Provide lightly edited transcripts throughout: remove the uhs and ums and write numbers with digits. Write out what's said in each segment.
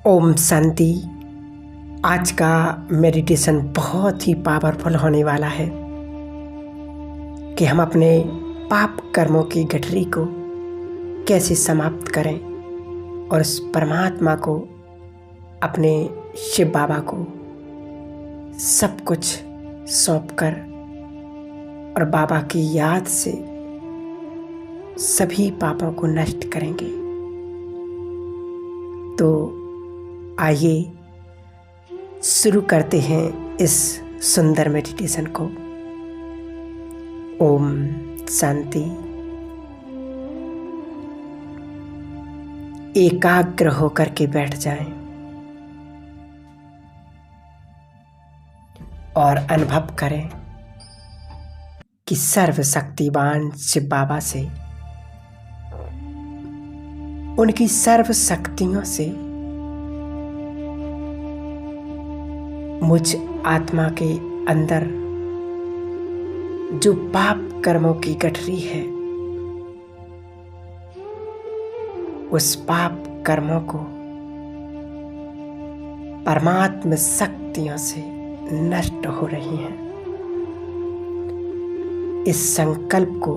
ओम शांति। आज का मेडिटेशन बहुत ही पावरफुल होने वाला है कि हम अपने पाप कर्मों की गठरी को कैसे समाप्त करें और उस परमात्मा को, अपने शिव बाबा को सब कुछ सौंपकर और बाबा की याद से सभी पापों को नष्ट करेंगे। तो आइए शुरू करते हैं इस सुंदर मेडिटेशन को। ओम शांति। एकाग्र होकर के बैठ जाएं और अनुभव करें कि सर्वशक्तिवान शिव बाबा से, उनकी सर्व शक्तियों से मुझ आत्मा के अंदर जो पाप कर्मों की गठरी है, उस पाप कर्मों को परमात्मा शक्तियों से नष्ट हो रही हैं। इस संकल्प को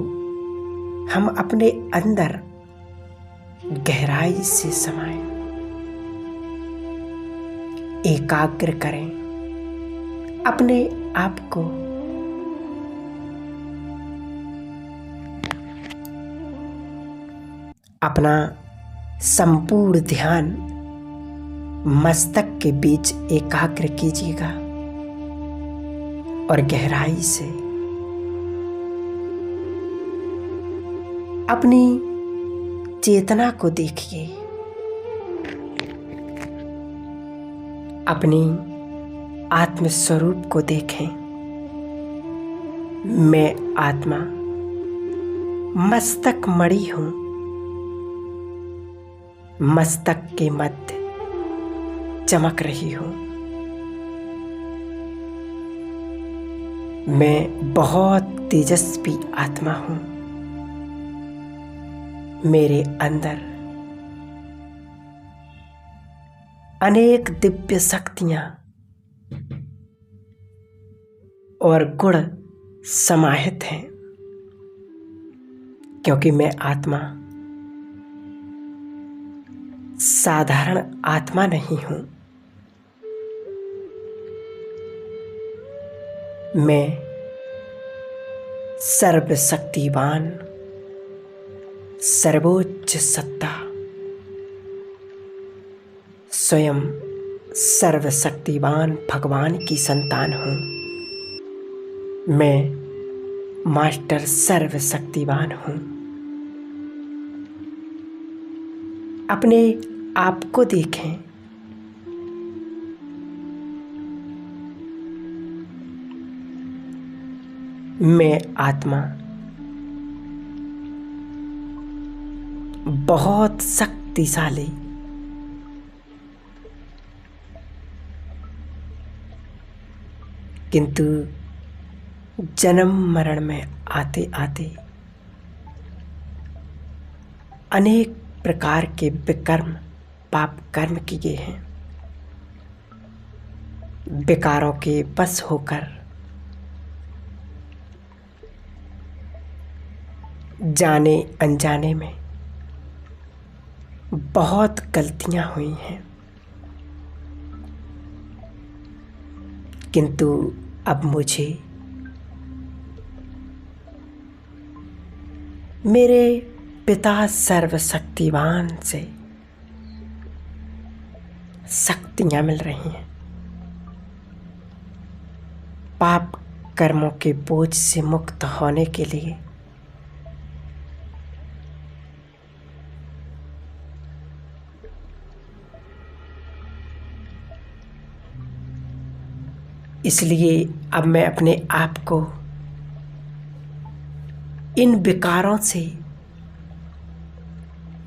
हम अपने अंदर गहराई से समाएं, एकाग्र करें अपने आप को। अपना संपूर्ण ध्यान मस्तक के बीच एकाग्र कीजिएगा और गहराई से अपनी चेतना को देखिए। अपनी आत्म स्वरूप को देखें। मैं आत्मा मस्तक मणि हूं, मस्तक के मध्य चमक रही हूं। मैं बहुत तेजस्वी आत्मा हूं। मेरे अंदर अनेक दिव्य शक्तियां और गुण समाहित हैं, क्योंकि मैं आत्मा साधारण आत्मा नहीं हूं। मैं सर्वशक्तिवान, सर्वोच्च सत्ता, स्वयं सर्वशक्तिवान भगवान की संतान हूं। मैं मास्टर सर्वशक्तिवान हूं। अपने आप को देखें। मैं आत्मा बहुत शक्तिशाली, किंतु जन्म मरण में आते आते अनेक प्रकार के विकर्म पाप कर्म किए हैं। विकारों के बस होकर जाने अनजाने में बहुत गलतियां हुई हैं, किंतु अब मुझे मेरे पिता सर्वशक्तिवान से शक्तियां मिल रही हैं। पाप कर्मों के बोझ से मुक्त होने के लिए इसलिए अब मैं अपने आप को इन विकारों से,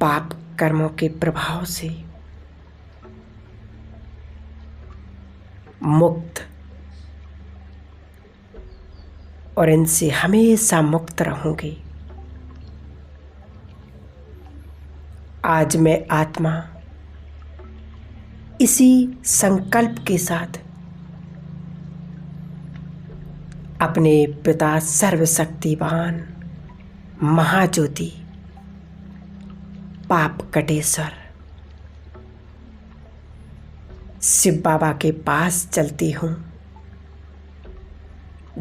पाप कर्मों के प्रभाव से मुक्त और इनसे हमेशा मुक्त रहूंगी। आज मैं आत्मा इसी संकल्प के साथ अपने पिता सर्वशक्तिवान महाज्योति पाप कटेश्वर शिव बाबा के पास चलती हूँ।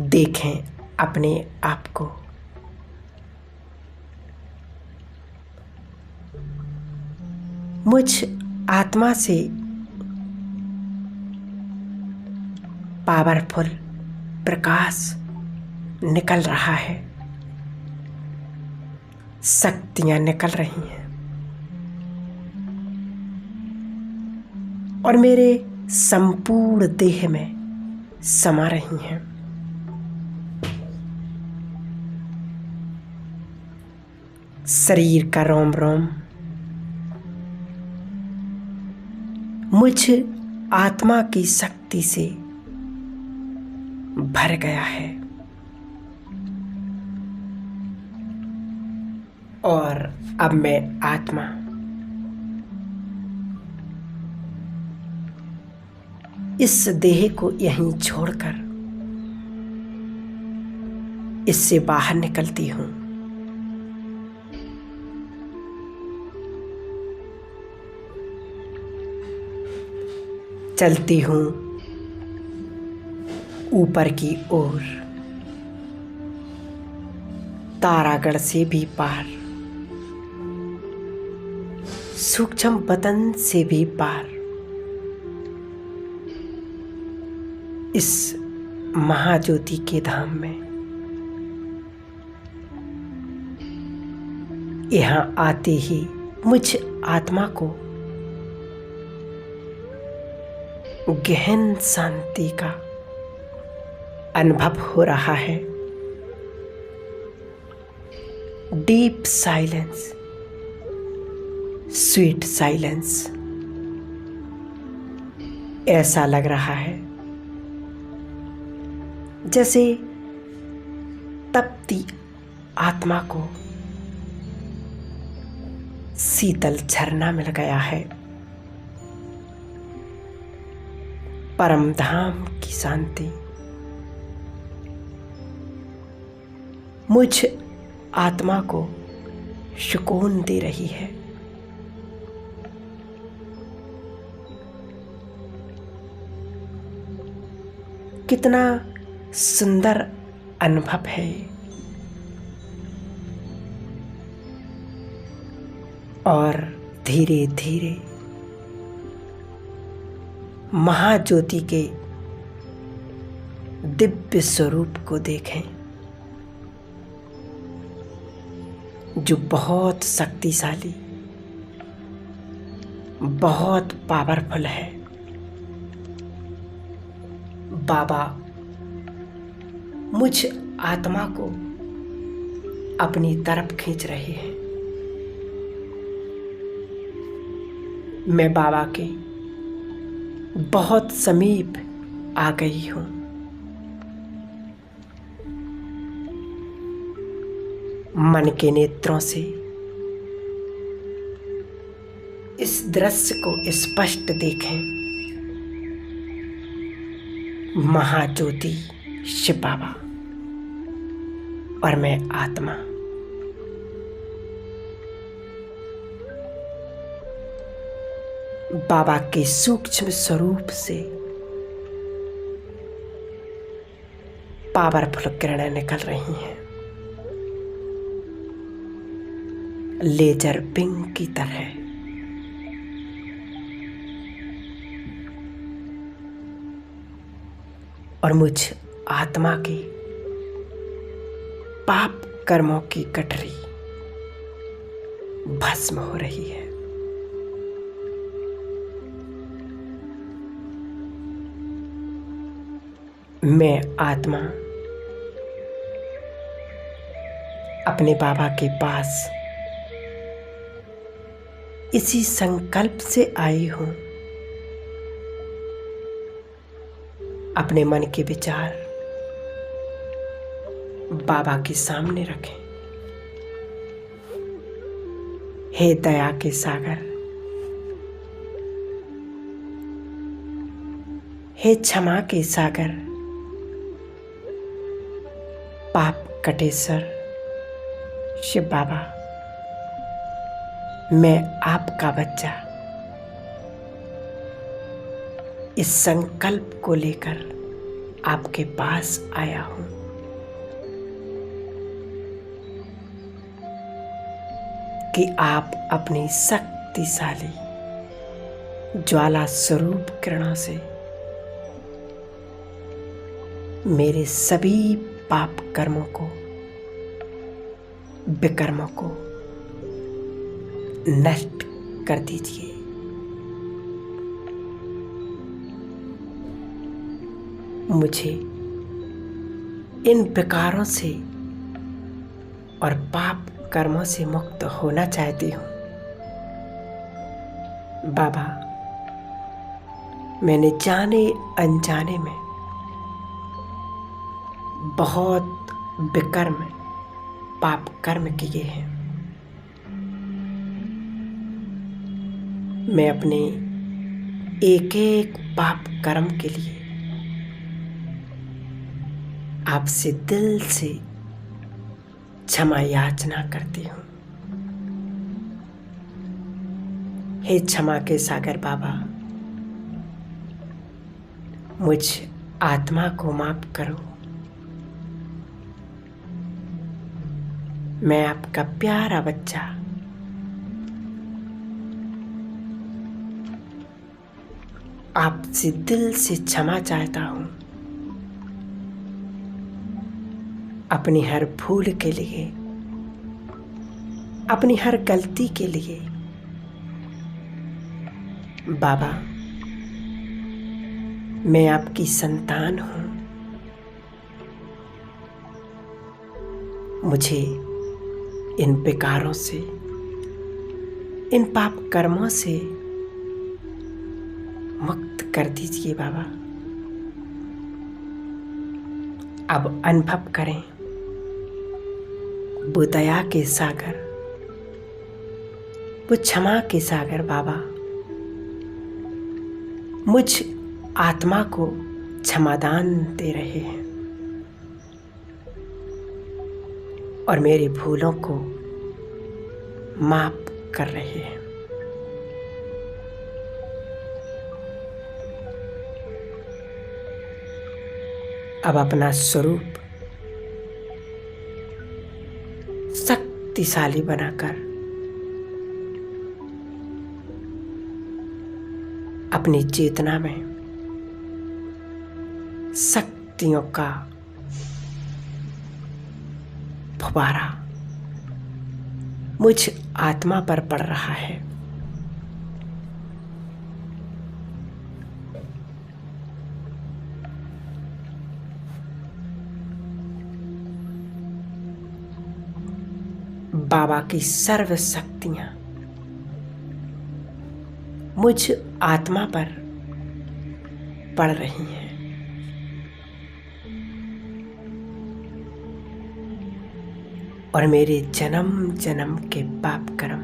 देखें अपने आप को। मुझ आत्मा से पावरफुल प्रकाश निकल रहा है, शक्तियां निकल रही हैं और मेरे संपूर्ण देह में समा रही हैं। शरीर का रोम रोम मुझ आत्मा की शक्ति से भर गया है और अब मैं आत्मा इस देह को यहीं छोड़कर इससे बाहर निकलती हूँ। चलती हूँ ऊपर की ओर, तारागढ़ से भी पार, सूक्ष्म वतन से भी पार, इस महाज्योति के धाम में। यहाँ आते ही मुझ आत्मा को गहन शांति का अनुभव हो रहा है। डीप साइलेंस, स्वीट साइलेंस, ऐसा लग रहा है जैसे तपती आत्मा को शीतल झरना मिल गया है। परम धाम की शांति मुझ आत्मा को सुकून दे रही है। कितना सुंदर अनुभव है और धीरे धीरे महाज्योति के दिव्य स्वरूप को देखें जो बहुत शक्तिशाली, बहुत पावरफुल है। बाबा मुझ आत्मा को अपनी तरफ खींच रहे हैं। मैं बाबा के बहुत समीप आ गई हूँ। मन के नेत्रों से इस दृश्य को स्पष्ट देखें। महाज्योति शिव बाबा और मैं आत्मा बाबा के सूक्ष्म स्वरूप से पावरफुल किरणें निकल रही हैं, लेजर बीम की तरह। और मुझ आत्मा की पाप कर्मों की गठरी भस्म हो रही है। मैं आत्मा अपने बाबा के पास इसी संकल्प से आई हूं। अपने मन के विचार बाबा के सामने रखें। हे दया के सागर, हे क्षमा के सागर, पाप कटेश्वर शिव बाबा, मैं आपका बच्चा इस संकल्प को लेकर आपके पास आया हूं कि आप अपनी शक्तिशाली ज्वाला स्वरूप किरणों से मेरे सभी पाप कर्मों को, विकर्मों को नष्ट कर दीजिए। मुझे इन विकारों से और पाप कर्मों से मुक्त होना चाहती हूँ। बाबा, मैंने जाने अनजाने में बहुत विकर्म पाप कर्म किए हैं। मैं अपने एक एक पाप कर्म के लिए आपसे दिल से क्षमा याचना करती हूँ। हे क्षमा के सागर बाबा, मुझ आत्मा को माफ करो। मैं आपका प्यारा बच्चा आपसे दिल से क्षमा चाहता हूँ, अपनी हर भूल के लिए, अपनी हर गलती के लिए। बाबा, मैं आपकी संतान हूँ। मुझे इन विकारों से, इन पाप कर्मों से मुक्त कर दीजिए बाबा। अब अनुभव करें वो दया के सागर, वो क्षमा के सागर बाबा मुझ आत्मा को क्षमादान दे रहे हैं और मेरी भूलों को माफ कर रहे हैं। अब अपना स्वरूप शक्तिशाली बनाकर अपनी चेतना में शक्तियों का फुवारा मुझ आत्मा पर पड़ रहा है। बाबा की सर्व शक्तियां मुझ आत्मा पर पड़ रही हैं। और मेरे जन्म जन्म के पाप कर्म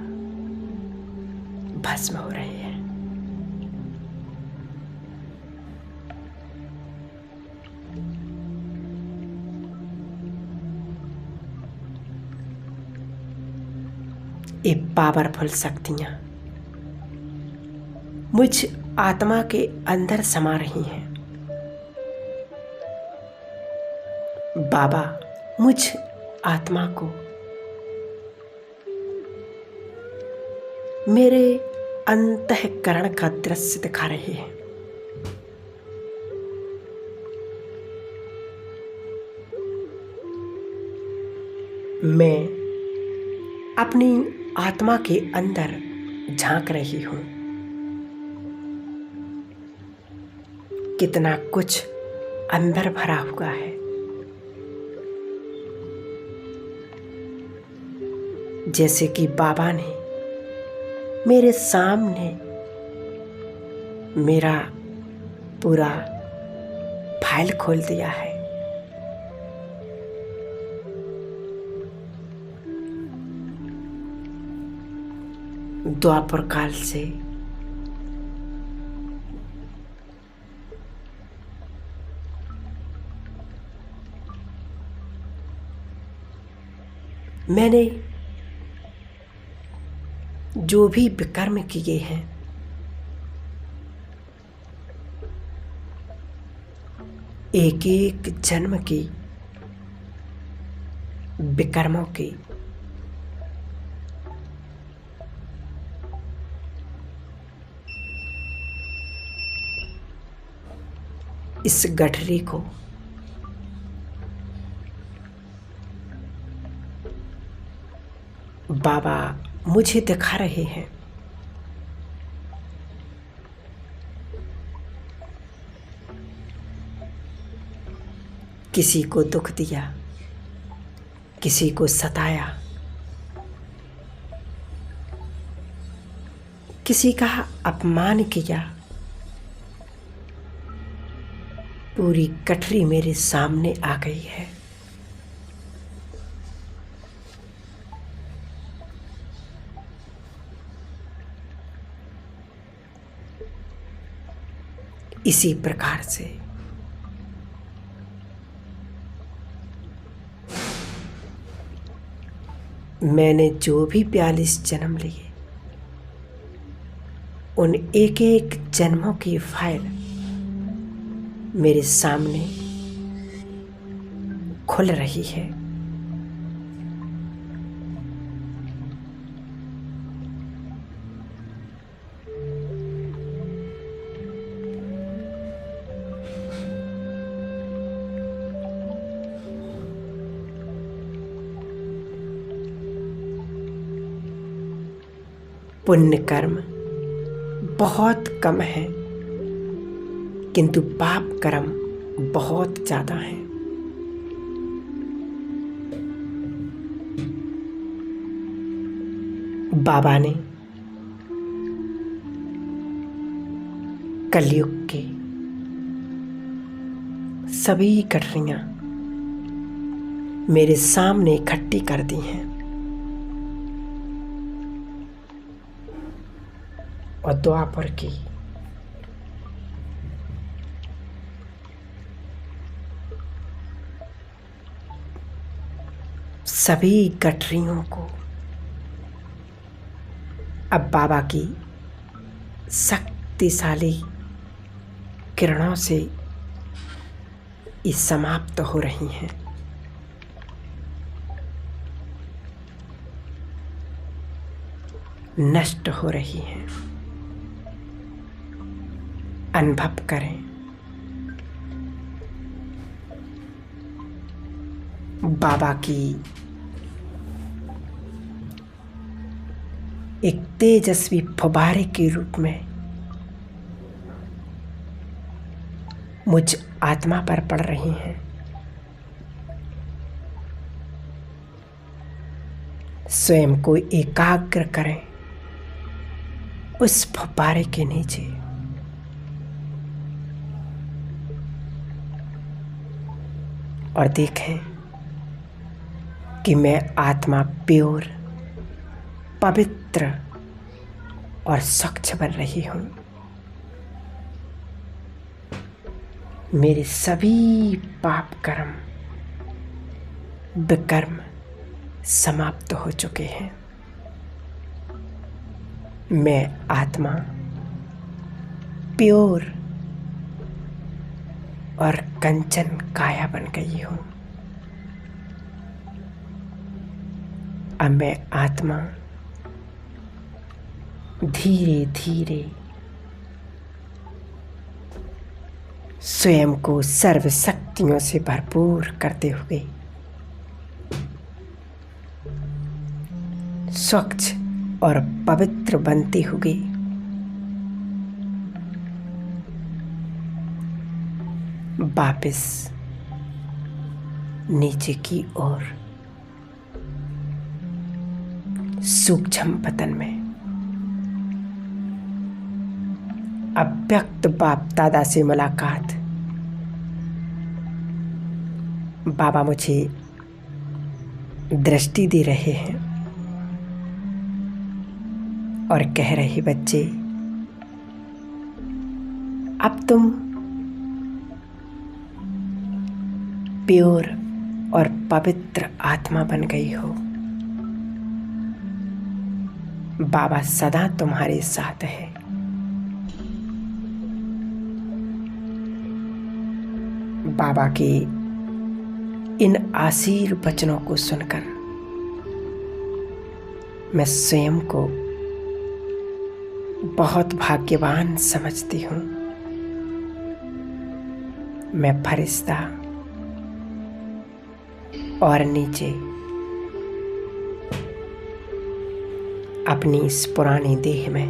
भस्म हो रहे हैं। ये पावरफुल शक्तियां मुझ आत्मा के अंदर समा रही हैं। बाबा मुझ आत्मा को मेरे अंतःकरण का दृश्य दिखा रहे हैं। मैं अपनी आत्मा के अंदर झांक रही हूं। कितना कुछ अंदर भरा हुआ है। जैसे कि बाबा ने मेरे सामने मेरा पूरा फाइल खोल दिया है। द्वापर काल से मैंने जो भी विकर्म किए हैं, एक एक जन्म की विकर्मों की इस गठरी को बाबा मुझे दिखा रहे हैं। किसी को दुख दिया, किसी को सताया, किसी का अपमान किया, पूरी गठरी मेरे सामने आ गई है। इसी प्रकार से मैंने जो भी 42 जन्म लिए, उन एक एक जन्मों की फाइल मेरे सामने खुल रही है। पुण्य कर्म बहुत कम है, किंतु पाप कर्म बहुत ज्यादा है। बाबा ने कलयुग की सभी गठरियां मेरे सामने इकट्ठी कर दी हैं और द्वापर की सभी गठरियों को अब बाबा की शक्तिशाली किरणों से ये समाप्त हो रही हैं। नष्ट हो रही हैं। अनुभव करें। बाबा की एक तेजस्वी फुब्बारे के रूप में मुझ आत्मा पर पड़ रही हैं। स्वयं को एकाग्र करें उस फुब्बारे के नीचे। और देखें कि मैं आत्मा प्योर, पवित्र और स्वच्छ बन रही हूं। मेरे सभी पाप कर्म, विकर्म समाप्त हो चुके हैं। मैं आत्मा प्योर और कंचन काया बन गई हूं। अब मैं आत्मा धीरे धीरे स्वयं को सर्व शक्तियों से भरपूर करते हुए स्वच्छ और पवित्र बनते हुए वापस नीचे की ओर सूक्ष्म पतन में अव्यक्त बाप दादा से मुलाकात। बाबा मुझे दृष्टि दे रहे हैं और कह रहे, बच्चे अब तुम प्योर और पवित्र आत्मा बन गई हो। बाबा सदा तुम्हारे साथ है। बाबा के इन आशीर्वचनों को सुनकर मैं स्वयं को बहुत भाग्यवान समझती हूँ। मैं फरिश्ता और नीचे अपनी इस पुरानी देह में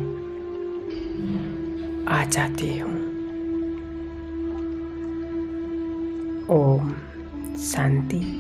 आ जाती हूँ। ओम शांति।